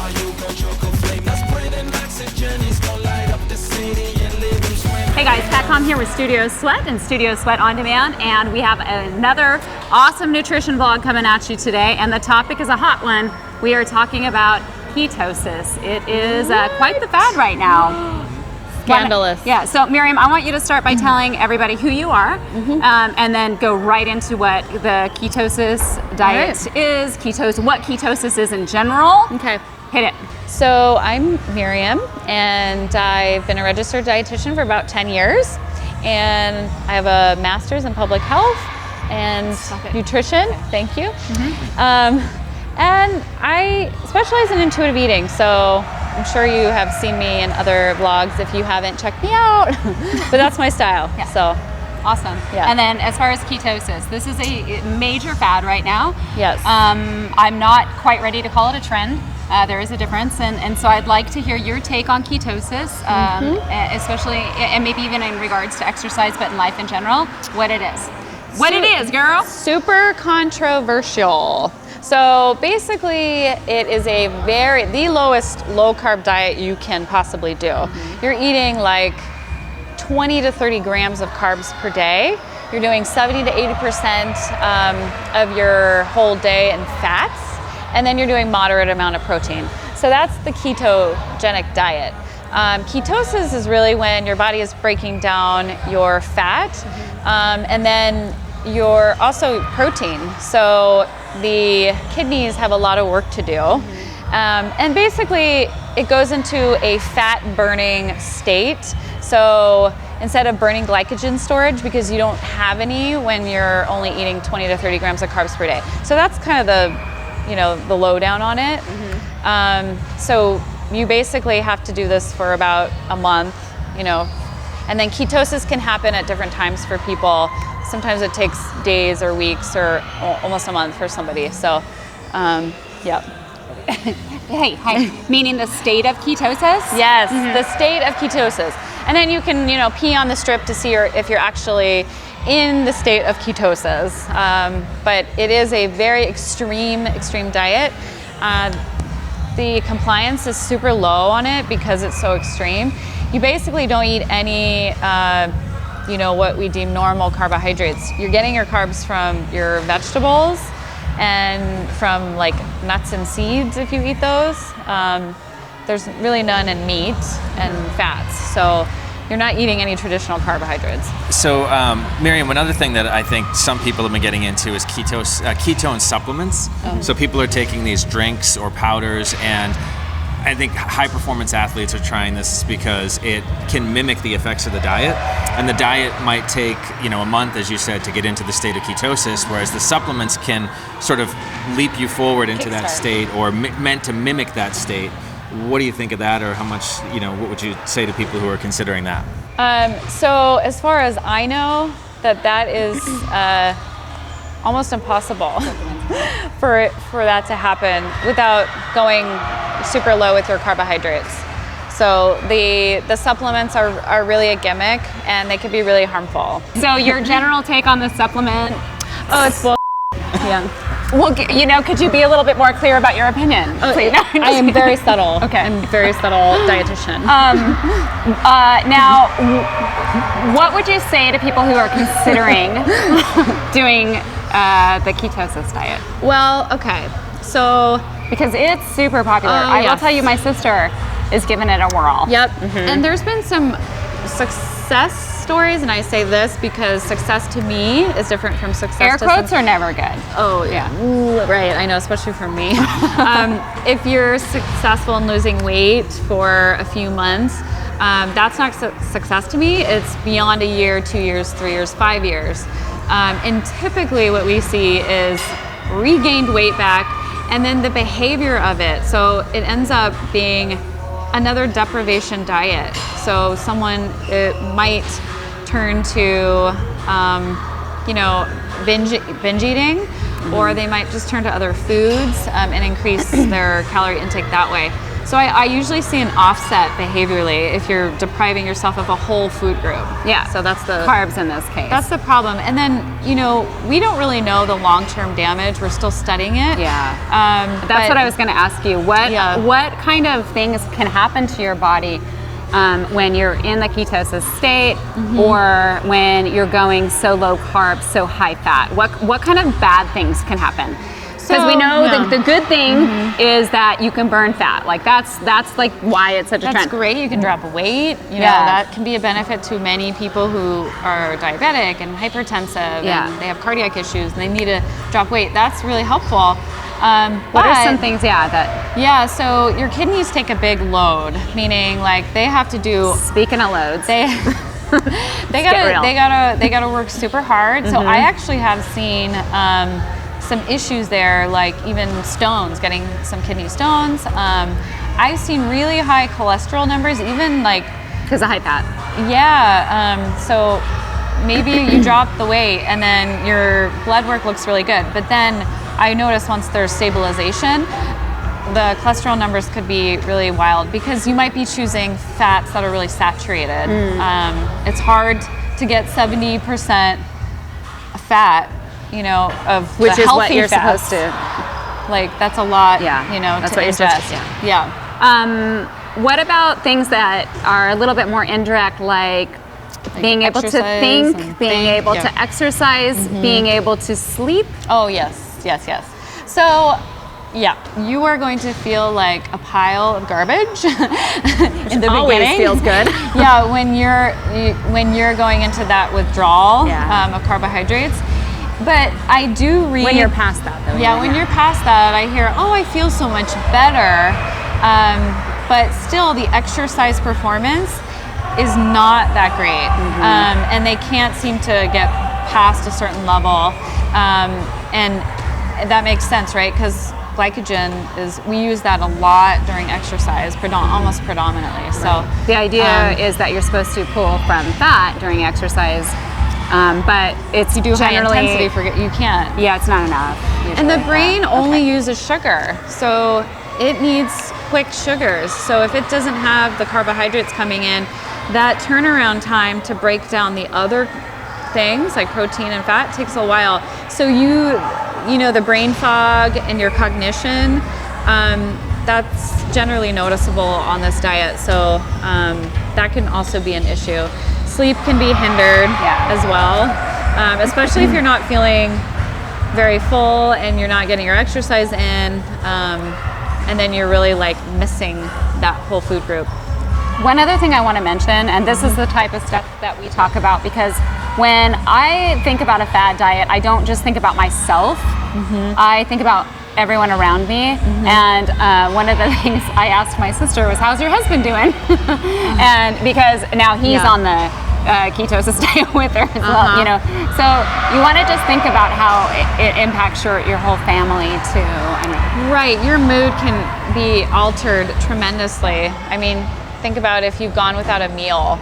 Hey guys, Patcom here with Studio Sweat and Studio Sweat On Demand, and we have another awesome nutrition vlog coming at you today, and the topic is a hot one. We are talking about ketosis. It is quite the fad right now. Scandalous. Yeah, so Miriam, I want you to start by telling everybody who you are, and then go right into what the ketosis diet is, what ketosis is in general. Okay. Hit it. So I'm Miriam, and I've been a registered dietitian for about 10 years, and I have a master's in public health and nutrition. Thank you. And I specialize in intuitive eating, so I'm sure you have seen me in other vlogs. If you haven't, check me out. But that's my style. Yeah. So awesome. Yeah. And then as far as ketosis, this is a major fad right now. Yes. I'm not quite ready to call it a trend. There is a difference, and so I'd like to hear your take on ketosis, especially, and maybe even in regards to exercise, but in life in general, what it is. What it is, girl. Super controversial. So basically, it is the lowest low-carb diet you can possibly do. You're eating like 20 to 30 grams of carbs per day. You're doing 70 to 80% of your whole day in fats, and then you're doing moderate amount of protein. So that's the ketogenic diet. Ketosis is really when your body is breaking down your fat, and then you're also protein. So the kidneys have a lot of work to do. And basically it goes into a fat burning state. So instead of burning glycogen storage, because you don't have any when you're only eating 20 to 30 grams of carbs per day. So that's kind of the lowdown on it. So you basically have to do this for about a month, and then ketosis can happen at different times for people. Sometimes it takes days or weeks or almost a month for somebody. So, yeah. Hey, meaning the state of ketosis? Yes, the state of ketosis. And then you can, pee on the strip to see if you're actually in the state of ketosis. But it is a very extreme diet. The compliance is super low on it because it's so extreme. You basically don't eat any, what we deem normal carbohydrates. You're getting your carbs from your vegetables and from like nuts and seeds if you eat those. There's really none in meat and fats. So you're not eating any traditional carbohydrates. So, Miriam, another thing that I think some people have been getting into is ketone supplements. So people are taking these drinks or powders, and I think high-performance athletes are trying this because it can mimic the effects of the diet, and the diet might take, a month, as you said, to get into the state of ketosis, whereas the supplements can sort of leap you forward into that state, or meant to mimic that state. What do you think of that, or how much, what would you say to people who are considering that? So as far as I know, that is almost impossible for that to happen without going super low with your carbohydrates. So the supplements are really a gimmick, and they can be really harmful. So your general take on the supplement? Oh, it's bull. Yeah. Well, could you be a little bit more clear about your opinion? Please. No, I am very subtle. Okay. I'm a very subtle dietitian. Now, what would you say to people who are considering doing the ketosis diet? Well, okay. So, because it's super popular. I will tell you, my sister is giving it a whirl. Yep. And there's been some success stories, and I say this because success to me is different from success Air to quotes are never good. Oh, yeah. Ooh, right, I know, especially for me. If you're successful in losing weight for a few months, that's not success to me. It's beyond a year, 2 years, 3 years, 5 years. And typically what we see is regained weight back, and then the behavior of it. So it ends up being another deprivation diet. So someone might turn to, binge eating, or they might just turn to other foods and increase their calorie intake that way. So I usually see an offset behaviorally if you're depriving yourself of a whole food group. Yeah. So that's the carbs in this case. That's the problem. And then, we don't really know the long-term damage. We're still studying it. Yeah. That's what I was going to ask you. What kind of things can happen to your body when you're in the ketosis state, or when you're going so low carb, so high fat? What kind of bad things can happen? Because we know the good thing is that you can burn fat. Like that's like why it's such a trend. That's great. You can drop weight. You know, that can be a benefit to many people who are diabetic and hypertensive and they have cardiac issues and they need to drop weight. That's really helpful. What are some things? So your kidneys take a big load, meaning like they have to do. Speaking of loads, they gotta work super hard. So I actually have seen some issues there, like even stones, getting some kidney stones. I've seen really high cholesterol numbers, even like because of high fat. So maybe you drop the weight and then your blood work looks really good, but then I notice once there's stabilization, the cholesterol numbers could be really wild because you might be choosing fats that are really saturated. It's hard to get 70% fat, of which the is healthy what you're fats. supposed to. Like that's a lot, that's to what you're supposed ingest. to. What about things that are a little bit more indirect, like being able to think, being able to exercise, being able to sleep? Oh, yes. So, you are going to feel like a pile of garbage in the always beginning. Feels good. when you're going into that withdrawal of carbohydrates. But I do read... When you're past that, though. When you're past that, I hear, I feel so much better. But still, the exercise performance is not that great. And they can't seem to get past a certain level. And that makes sense, right? Because glycogen we use that a lot during exercise, almost predominantly. So the idea is that you're supposed to pull from fat during exercise, but it's you do generally high intensity you can't. Yeah, it's not enough. Usually. And the brain only uses sugar, so it needs quick sugars. So if it doesn't have the carbohydrates coming in, that turnaround time to break down the other things like protein and fat takes a while. So the brain fog and your cognition, that's generally noticeable on this diet. So that can also be an issue. Sleep can be hindered as well, especially if you're not feeling very full and you're not getting your exercise in, and then you're really like missing that whole food group. One other thing I want to mention, and this is the type of stuff that we talk about, because when I think about a fad diet, I don't just think about myself. I think about everyone around me. And one of the things I asked my sister was, how's your husband doing? And because now he's on the ketosis diet with her as well, So you want to just think about how it impacts your whole family too. Right, your mood can be altered tremendously. I mean, think about if you've gone without a meal.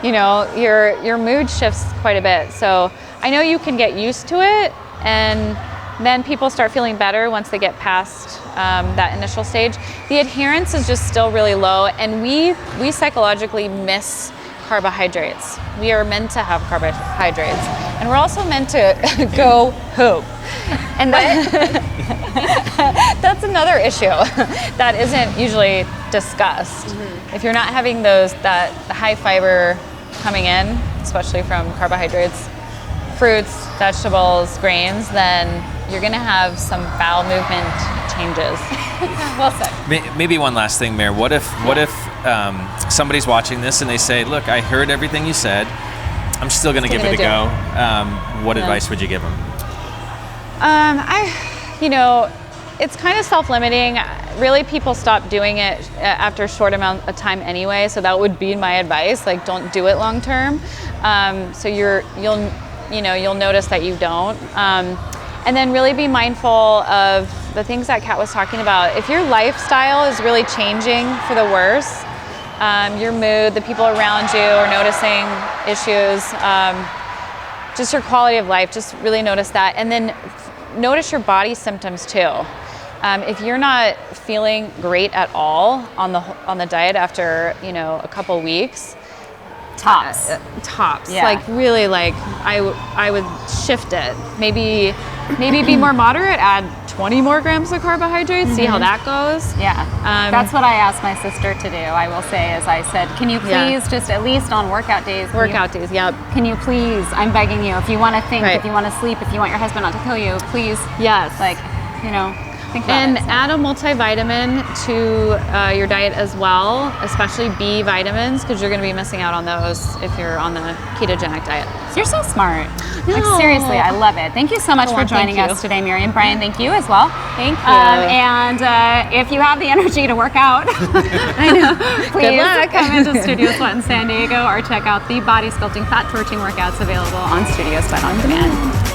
Your mood shifts quite a bit. So I know you can get used to it, and then people start feeling better once they get past that initial stage. The adherence is just still really low, and we psychologically miss carbohydrates. We are meant to have carbohydrates, and we're also meant to go poop. And that's another issue that isn't usually discussed. If you're not having the high fiber coming in, especially from carbohydrates, fruits, vegetables, grains, then you're going to have some bowel movement changes. Well said. Maybe one last thing, Mir. What if somebody's watching this and they say, "Look, I heard everything you said. I'm still going to give it a go." What advice would you give them? It's kind of self-limiting. Really, people stop doing it after a short amount of time anyway. So that would be my advice. Like, don't do it long term. So you'll notice that you don't. And then really be mindful of the things that Kat was talking about. If your lifestyle is really changing for the worse, your mood, the people around you are noticing issues, just your quality of life, just really notice that. And then notice your body symptoms too. If you're not feeling great at all on the diet after, you know, a couple weeks, Tops. Yeah. like really, like I would shift it. Maybe be more moderate. Add 20 more grams of carbohydrates. See how that goes. Yeah, that's what I asked my sister to do. I will say, as I said, can you please just at least on workout days? Yep. Can you please? I'm begging you. If you want to think, Right. if you want to sleep, if you want your husband not to kill you, please. Yes. Like, you know, think about And it. So. add a multivitamin to your diet as well, especially B vitamins, because you're going to be missing out on those if you're on the ketogenic diet. You're so smart. Like, No. seriously, I love it. Thank you so much for Thank joining you. us today, Miriam. Brian, thank you as well. Thank you. And if you have the energy to work out, I know, please Good luck. come into Studio Sweat in San Diego or check out the body sculpting fat torching workouts available on Studio Sweat on Demand.